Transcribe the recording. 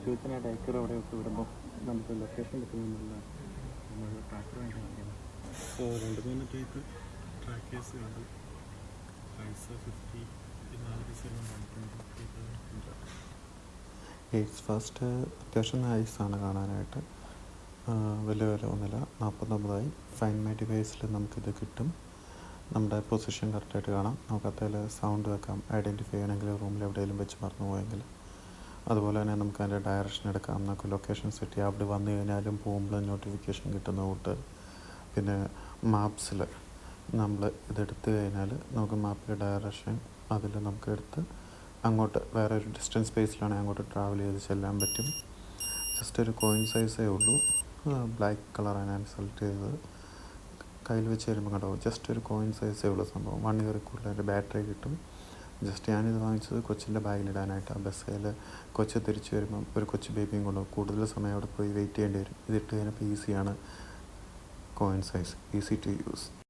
ഫ്യൂച്ചറിനായിട്ട് Iker അവിടെ ഒക്കെ വിടുമ്പോൾ നമുക്ക് ലൊക്കേഷൻ കിട്ടുന്നില്ല. നമ്മൾ ട്രാക്കർ വാങ്ങിക്കണം. സോ 2-3 ടൈപ്പ് ട്രാക്കേഴ്സ് ഉണ്ട്. പ്രൈസ് 50 എയ്റ്റ്സ് ഫസ്റ്റ് അത്യാവശ്യം നൈസാണ് കാണാനായിട്ട്. വലിയ വില ഒന്നുമില്ല, 49 ഫൈൻ മൈ ഡിവൈസിൽ നമുക്കിത് കിട്ടും. നമ്മുടെ പൊസിഷൻ കറക്റ്റായിട്ട് കാണാം. നമുക്ക് അതിൽ സൗണ്ട് വെക്കാം, ഐഡൻറ്റിഫൈ ചെയ്യണമെങ്കിൽ റൂമിൽ എവിടെയെങ്കിലും വെച്ച് മറന്നു പോയെങ്കിൽ. അതുപോലെ തന്നെ നമുക്ക് അതിൻ്റെ ഡയറക്ഷൻ എടുക്കാം, നമുക്ക് ലൊക്കേഷൻ സെറ്റ് ചെയ്യാം. അവിടെ വന്നു കഴിഞ്ഞാലും പോകുമ്പോഴും നോട്ടിഫിക്കേഷൻ കിട്ടുന്ന കൂട്ട്. പിന്നെ മാപ്സിൽ നമ്മൾ ഇതെടുത്തു കഴിഞ്ഞാൽ നമുക്ക് മാപ്പിലെ ഡയറക്ഷൻ അതിൽ നമുക്ക് എടുത്ത് അങ്ങോട്ട് വേറെ ഒരു ഡിസ്റ്റൻസ് സ്പേസിലാണെങ്കിൽ അങ്ങോട്ട് ട്രാവൽ ചെയ്ത് ചെല്ലാൻ പറ്റും. ജസ്റ്റ് ഒരു കോയിൻ സൈസേ ഉള്ളൂ, ബ്ലാക്ക് കളറാണ് ഞാൻ സെലക്ട് ചെയ്തത്. കയ്യിൽ വെച്ച് തരുമ്പോൾ കണ്ടോ, ജസ്റ്റ് ഒരു കോയിൻ സൈസേ ഉള്ള സംഭവം. 1 ഇയർ കൂടുതൽ അതിൻ്റെ ബാറ്ററി കിട്ടും. ജസ്റ്റ് ഞാനിത് വാങ്ങിച്ചത് കൊച്ചിൻ്റെ ബാഗിലിടാനായിട്ടാണ്. ബസ്സിൽ കൊച്ച് തിരിച്ച് വരുമ്പം ഒരു കൊച്ചു ബേബിയും കൊണ്ടുപോകും. കൂടുതൽ സമയം അവിടെ പോയി വെയിറ്റ് ചെയ്യേണ്ടി വരും. ഇതിട്ട് കഴിഞ്ഞപ്പോൾ ഈസിയാണ്, coin size, easy to use.